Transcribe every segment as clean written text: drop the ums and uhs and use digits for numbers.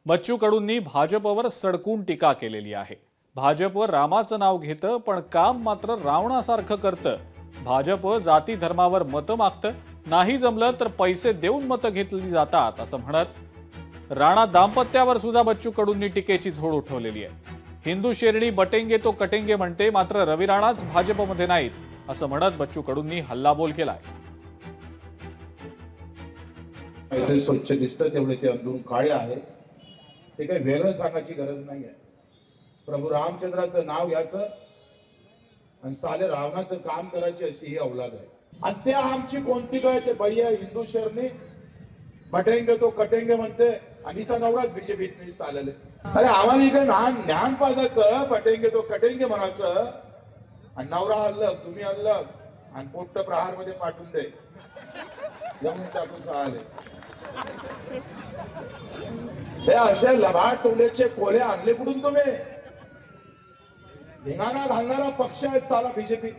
बच्चू कडूंनी भाजपवर सडकून टीका केलेली आहे। भाजप रामाचं नाव घेतं पण काम मात्र रावणासारखं करतं। भाजप जाती धर्मावर मतं मागतं, नाही जमलं तर पैसे देऊन मतं घेतली जातात असं म्हणत राणा दाम्पत्यावर सुद्धा बच्चू कडूंनी टीकेची झोड उठवलेली आहे। हिंदू शेरणी बटेंगे तो कटेंगे म्हणते, मात्र रवी राणाच भाजपमध्ये नाहीत असं म्हणत बच्चू कडूंनी हल्लाबोल केलाय। स्वच्छ दिसतं तेवढे ते अंदरून काळे आहे, ते काही वेगळं सांगायची गरज नाही आहे। प्रभू रामचंद्राचं नाव घ्यायचं आणि साले रावणाचं काम करायची अशी ही औलाद आहे। आणि ते आमची कोणती काय ते भैया हिंदू शरणी बटेंगे तो कटेंगे म्हणते आणि तिचा नवराच बीजेपीत नाही चालले। अरे आम्हाला इकडे ज्ञान पाजायचं, बटेंगे तो कटेंगे म्हणायचं आणि नवरा अलग तुम्ही अलग आणि पोट्ट प्रहार मध्ये पाठवून दे जमून टाकून सहाले। हे असे लबाड तोंडेचे कोले आणले कुठून तुम्ही? धिंगाणा घालणारा पक्ष आहे साला बीजेपी।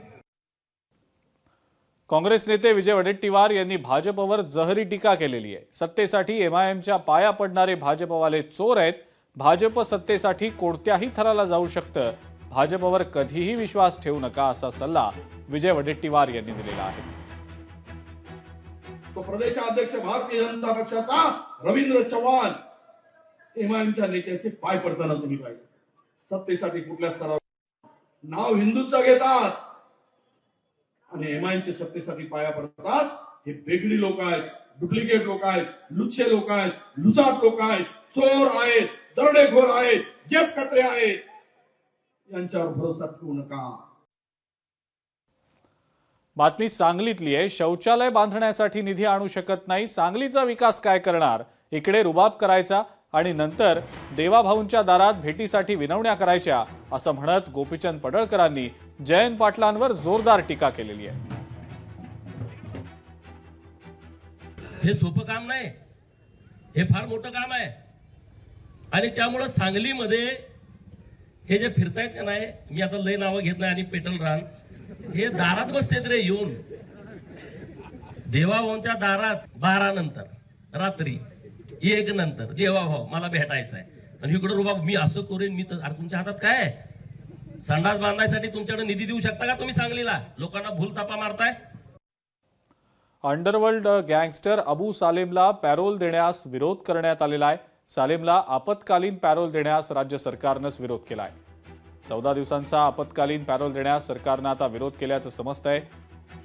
काँग्रेस नेते विजय वडेट्टीवार यांनी भाजपवर जहरी टीका केलेली आहे। सत्तेसाठी एमआयएमच्या पाया पडणारे भाजपवाले चोर आहेत। भाजप सत्तेसाठी कोणत्याही थराला जाऊ शकतं, भाजपवर कधीही विश्वास ठेवू नका असा सल्ला विजय वडेट्टीवार यांनी दिलेला आहे। तो प्रदेशाध्यक्ष भारतीय जनता पक्षाचा रवींद्र चव्हाण एमआयएमच्या नेत्याचे पाय पडताना तुम्ही पाहिजे। सत्तेसाठी कुठल्या स्तरावर नाव हिंदूचं घेतात आणि एमआयएमचे सत्तेसाठी पाया पडतात, हे बेगडी लोक आहेत, डुप्लिकेट लोक आहेत, लुच्चे लोक आहेत, लुचाट लोक आहेत, चोर आहेत, दरोडेखोर आहेत, जेब कचरे आहेत, यांच्यावर भरोसा ठेवू नका। बातमी सांगलीतली आहे। शौचालय बांधण्यासाठी निधी आणू शकत नाही, सांगलीचा विकास काय करणार? इकडे रुबाब करायचा आणि नंतर देवाभाऊंच्या दारात भेटीसाठी विनवण्या करायच्या असं म्हणत गोपीचंद पडळकरांनी जयंत पाटलांवर जोरदार टीका केलेली आहे। हे सोपं काम नाही, हे फार मोठं काम आहे आणि त्यामुळे सांगलीमध्ये हे जे फिरतायत का नाही, मी आता लय नावं घेत नाही आणि पेटल रान, हे दारात बसतेत रे येऊन देवाभाऊंच्या दारात 12 नंतर रात्री 1 नंतर देवाभाऊ मला भेटायचं आहे आणि इकडे रुबाब मी असं करेन, मी तर तुमच्या हातात काय आहे? संडास बांधायसाठी तुमच्याकडे निधी देऊ शकता का तुम्ही? सांगलीला लोकांना भूलथापा मारताय। अंडरवर्ल्ड गँगस्टर अबू सालेमला पॅरोल देण्यास विरोध करण्यात आलेला आहे। सालेमला आपत्कालीन पॅरोल देण्यास राज्य सरकारनंच विरोध केला आहे। 14 दिवसांचा आपत्कालीन पॅरोल देण्यास सरकारनं आता विरोध केल्याचं समजतंय।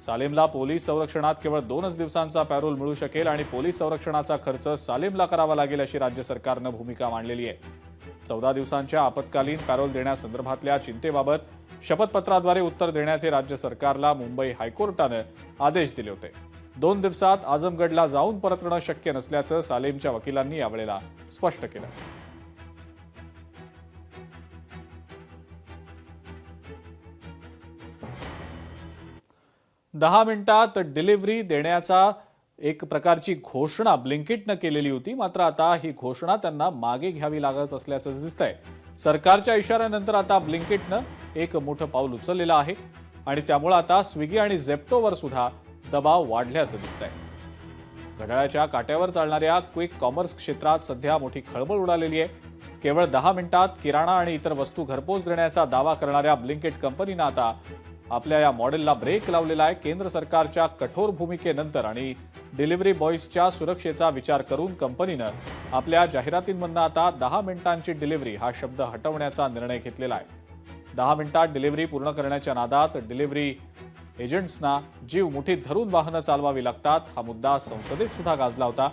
सालेमला पोलीस संरक्षणात केवळ 2च दिवसांचा पॅरोल मिळू शकेल आणि पोलीस संरक्षणाचा खर्च सालेमला करावा लागेल अशी राज्य सरकारनं भूमिका मांडलेली आहे। 14 दिवसांच्या आपत्कालीन पॅरोल देण्यासंदर्भातल्या चिंतेबाबत शपथपत्राद्वारे उत्तर देण्याचे राज्य सरकारला मुंबई हायकोर्टानं आदेश दिले होते। 2 दिवसात आझमगडला जाऊन परतणं शक्य नसल्याचं सालेमच्या वकिलांनी यावेळेला स्पष्ट केलं। दहा मिनिटात डिलिव्हरी देण्याचा एक प्रकारची घोषणा ब्लिंकिटनं केलेली होती, मात्र आता ही घोषणा त्यांना मागे घ्यावी लागत असल्याचं दिसतंय। सरकारच्या इशाऱ्यानंतर आता ब्लिंकिटनं एक मोठं पाऊल उचललेलं आहे आणि त्यामुळे आता स्विगी आणि झेप्टोवर सुद्धा दबाव वाढल्याचं दिसतंय। घड्याळाच्या काट्यावर चालणाऱ्या क्विक कॉमर्स क्षेत्रात सध्या मोठी खळबळ उडालेली आहे। केवळ 10 मिनिटात किराणा आणि इतर वस्तू घरपोच देण्याचा दावा करणाऱ्या ब्लिंकिट कंपनीनं आता आपल्या या मॉडेलला ब्रेक लावलेला आहे। केंद्र सरकारच्या कठोर भूमिकेनंतर आणि डिलिव्हरी बॉयजच्या सुरक्षेचा विचार करून कंपनीनं आपल्या जाहिरातींमधून आता 10 मिनिटांची डिलिव्हरी हा शब्द हटवण्याचा निर्णय घेतलेला आहे। 10 मिनिटात डिलिव्हरी पूर्ण करण्याच्या नादात डिलिव्हरी एजंट्सना जीव मुठीत धरून वाहनं चालवावी लागतात, हा मुद्दा संसदेत सुद्धा गाजला होता।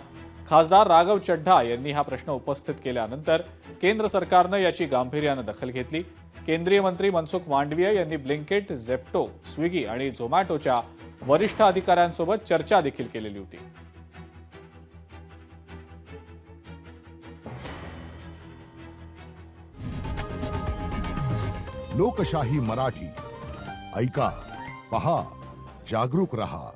खासदार राघव चड्ढा यांनी हा प्रश्न उपस्थित केल्यानंतर केंद्र सरकारनं याची गांभीर्यानं दखल घेतली। केंद्रीय मंत्री मनसुख मांडवीय यांनी ब्लिंकिट, झेप्टो, स्विगी आणि झोमॅटोच्या वरिष्ठ अधिकाऱ्यांसोबत चर्चा देखील केलेली होती। लोकशाही मराठी ऐका, पहा, जागरूक रहा।